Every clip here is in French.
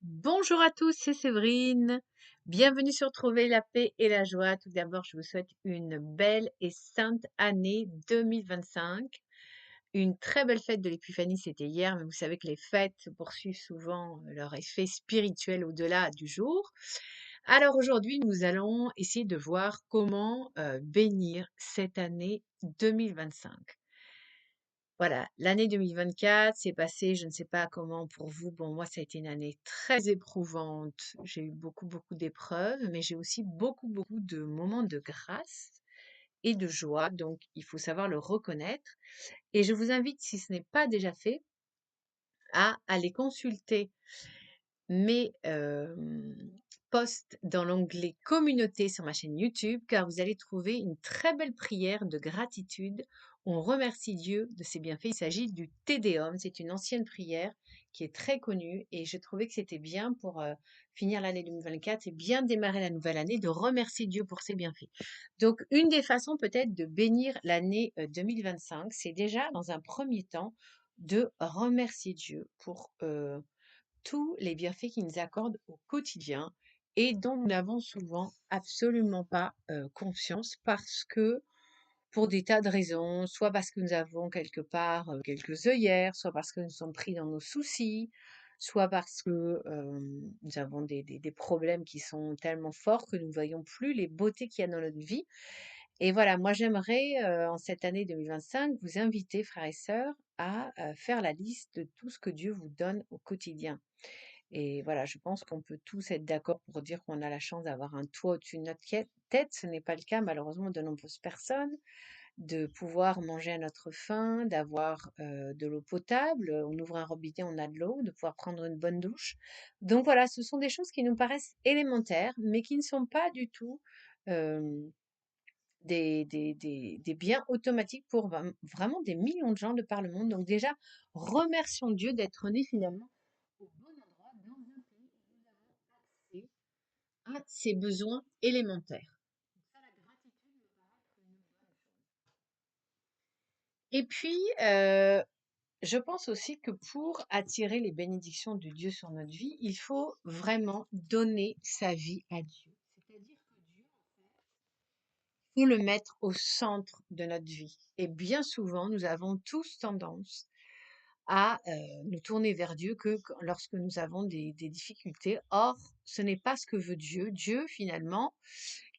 Bonjour à tous, c'est Séverine. Bienvenue sur Trouver la paix et la joie. Tout d'abord, je vous souhaite une belle et sainte année 2025. Une très belle fête de l'Épiphanie, c'était hier, mais vous savez que les fêtes poursuivent souvent leur effet spirituel au-delà du jour. Alors aujourd'hui, nous allons essayer de voir comment bénir cette année 2025. Voilà, l'année 2024 s'est passée, je ne sais pas comment pour vous. Bon, moi, ça a été une année très éprouvante. J'ai eu beaucoup d'épreuves, mais j'ai aussi beaucoup de moments de grâce et de joie. Donc, il faut savoir le reconnaître. Et je vous invite, si ce n'est pas déjà fait, à aller consulter mes posts dans l'onglet communauté sur ma chaîne YouTube, car vous allez trouver une très belle prière de gratitude. On remercie Dieu de ses bienfaits. Il s'agit du Te Deum. C'est une ancienne prière qui est très connue et je trouvais que c'était bien pour finir l'année 2024 et bien démarrer la nouvelle année, de remercier Dieu pour ses bienfaits. Donc, une des façons peut-être de bénir l'année 2025, c'est déjà dans un premier temps de remercier Dieu pour tous les bienfaits qu'il nous accorde au quotidien et dont nous n'avons souvent absolument pas conscience parce que pour des tas de raisons, soit parce que nous avons quelque part quelques œillères, soit parce que nous sommes pris dans nos soucis, soit parce que nous avons des problèmes qui sont tellement forts que nous ne voyons plus les beautés qu'il y a dans notre vie. Et voilà, moi j'aimerais en cette année 2025 vous inviter, frères et sœurs, à faire la liste de tout ce que Dieu vous donne au quotidien. Et voilà, je pense qu'on peut tous être d'accord pour dire qu'on a la chance d'avoir un toit au-dessus de notre tête. Ce n'est pas le cas malheureusement de nombreuses personnes, de pouvoir manger à notre faim, d'avoir de l'eau potable. On ouvre un robinet, on a de l'eau, de pouvoir prendre une bonne douche. Donc voilà, ce sont des choses qui nous paraissent élémentaires, mais qui ne sont pas du tout euh, des biens automatiques pour vraiment des millions de gens de par le monde. Donc déjà, remercions Dieu d'être nés finalement au bon endroit, dans un pays où nous avons accès à ses besoins élémentaires. Donc ça, la gratitude me paraît être une bonne chose. Et puis, je pense aussi que pour attirer les bénédictions de Dieu sur notre vie, il faut vraiment donner sa vie à Dieu. C'est-à-dire que Dieu, en fait, il faut le mettre au centre de notre vie. Et bien souvent, nous avons tous tendance à nous tourner vers Dieu que lorsque nous avons des difficultés. Or, ce n'est pas ce que veut Dieu. Dieu, finalement,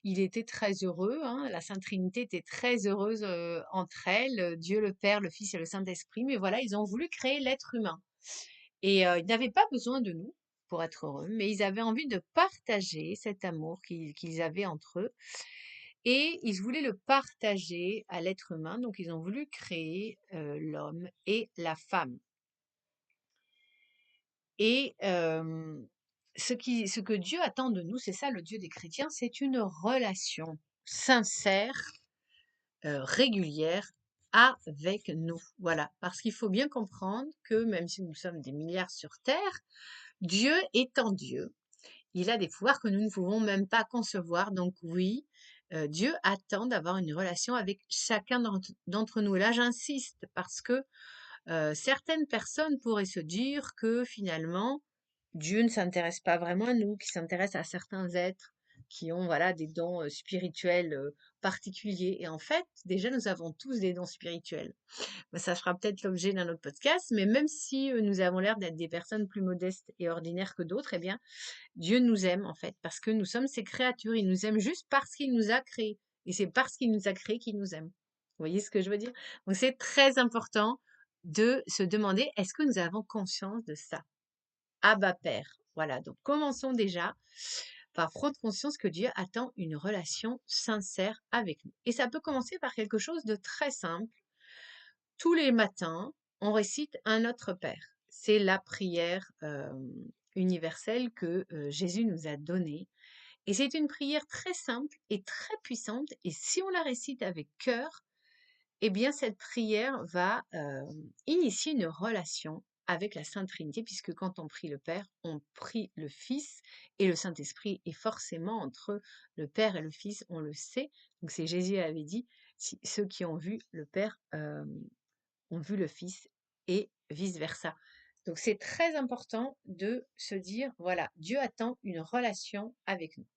il était très heureux, hein, la Sainte Trinité était très heureuse entre elles, Dieu le Père, le Fils et le Saint-Esprit, mais voilà, ils ont voulu créer l'être humain. Et ils n'avaient pas besoin de nous pour être heureux, mais ils avaient envie de partager cet amour qu'ils avaient entre eux. Et ils voulaient le partager à l'être humain, donc ils ont voulu créer l'homme et la femme. Et ce que Dieu attend de nous, c'est ça le Dieu des chrétiens, c'est une relation sincère, régulière avec nous. Voilà, parce qu'il faut bien comprendre que même si nous sommes des milliards sur Terre, Dieu étant Dieu, il a des pouvoirs que nous ne pouvons même pas concevoir. Donc oui, Dieu attend d'avoir une relation avec chacun d'entre nous. Et là, j'insiste parce que certaines personnes pourraient se dire que finalement, Dieu ne s'intéresse pas vraiment à nous, qu'il s'intéresse à certains êtres qui ont voilà des dons spirituels particuliers. Et en fait, déjà, nous avons tous des dons spirituels. Bah, ça fera peut-être l'objet d'un autre podcast, mais même si nous avons l'air d'être des personnes plus modestes et ordinaires que d'autres, eh bien, Dieu nous aime en fait, parce que nous sommes ses créatures. Il nous aime juste parce qu'il nous a créés. Et c'est parce qu'il nous a créés qu'il nous aime. Vous voyez ce que je veux dire? Donc c'est très important de se demander, est-ce que nous avons conscience de ça? Abba Père. Voilà, donc commençons déjà par prendre conscience que Dieu attend une relation sincère avec nous. Et ça peut commencer par quelque chose de très simple. Tous les matins, on récite un Notre Père. C'est la prière universelle que Jésus nous a donnée. Et c'est une prière très simple et très puissante. Et si on la récite avec cœur, eh bien, cette prière va initier une relation avec la Sainte Trinité, puisque quand on prie le Père, on prie le Fils, et le Saint-Esprit est forcément entre le Père et le Fils, on le sait. Donc c'est Jésus avait dit, ceux qui ont vu le Père ont vu le Fils, et vice-versa. Donc c'est très important de se dire, voilà, Dieu attend une relation avec nous.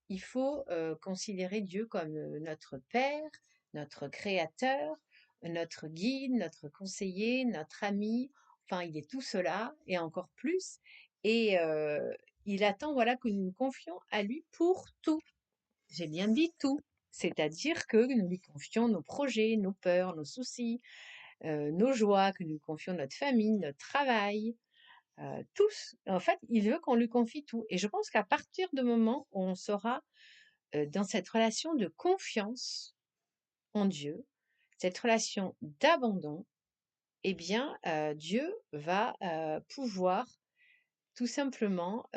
Il faut considérer Dieu comme notre Père, notre Créateur, notre guide, notre conseiller, notre ami. Enfin, il est tout cela et encore plus. Et il attend, voilà, que nous nous confions à lui pour tout. J'ai bien dit tout. C'est-à-dire que nous lui confions nos projets, nos peurs, nos soucis, nos joies, que nous lui confions notre famille, notre travail, tous. En fait, il veut qu'on lui confie tout. Et je pense qu'à partir du moment où on sera dans cette relation de confiance en Dieu, cette relation d'abandon, eh bien, Dieu va pouvoir tout simplement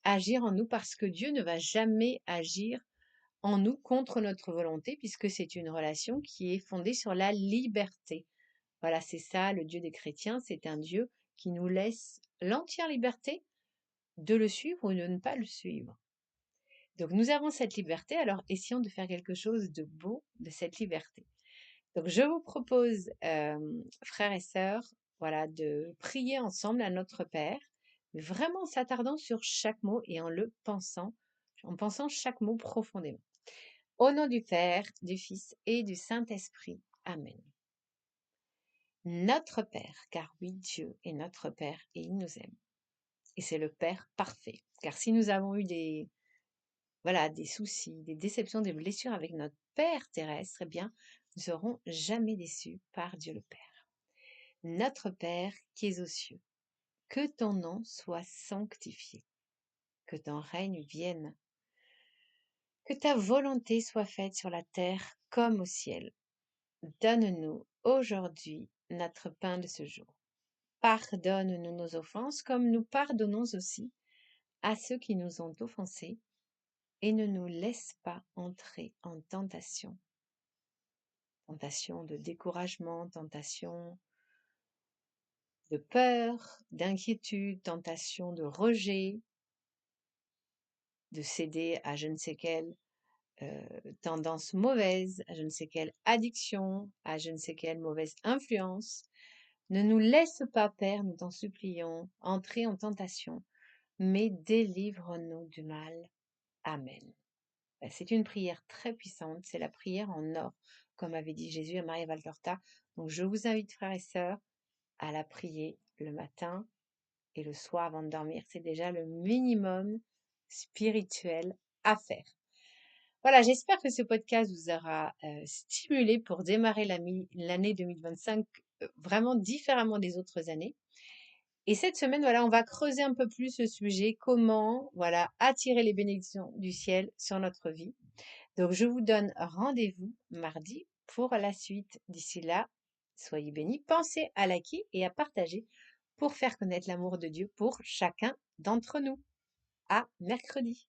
agir en nous parce que Dieu ne va jamais agir en nous contre notre volonté puisque c'est une relation qui est fondée sur la liberté. Voilà, c'est ça, le Dieu des chrétiens, c'est un Dieu qui nous laisse l'entière liberté de le suivre ou de ne pas le suivre. Donc nous avons cette liberté, alors essayons de faire quelque chose de beau de cette liberté. Donc je vous propose, frères et sœurs, voilà, de prier ensemble à notre Père, mais vraiment en s'attardant sur chaque mot et en pensant chaque mot profondément. Au nom du Père, du Fils et du Saint-Esprit. Amen. Notre Père, car oui, Dieu est notre Père et il nous aime. Et c'est le Père parfait. Car si nous avons eu des soucis, des déceptions, des blessures avec notre Père terrestre, eh bien, nous serons jamais déçus par Dieu le Père. Notre Père qui es aux cieux, que ton nom soit sanctifié, que ton règne vienne, que ta volonté soit faite sur la terre comme au ciel. Donne-nous aujourd'hui notre pain de ce jour. Pardonne-nous nos offenses comme nous pardonnons aussi à ceux qui nous ont offensés et ne nous laisse pas entrer en tentation. Tentation de découragement, tentation de peur, d'inquiétude, tentation de rejet, de céder à je ne sais quelle tendance mauvaise, à je ne sais quelle addiction, à je ne sais quelle mauvaise influence. Ne nous laisse pas, Père, nous t'en supplions, entrer en tentation, mais délivre-nous du mal. Amen. C'est une prière très puissante, c'est la prière en or, comme avait dit Jésus à Maria Valtorta. Donc je vous invite, frères et sœurs, à la prier le matin et le soir avant de dormir. C'est déjà le minimum spirituel à faire. Voilà, j'espère que ce podcast vous aura stimulé pour démarrer l'année 2025 vraiment différemment des autres années. Et cette semaine, voilà, on va creuser un peu plus le sujet, comment, voilà, attirer les bénédictions du ciel sur notre vie. Donc, je vous donne rendez-vous mardi pour la suite. D'ici là, soyez bénis. Pensez à liker et à partager pour faire connaître l'amour de Dieu pour chacun d'entre nous. À mercredi.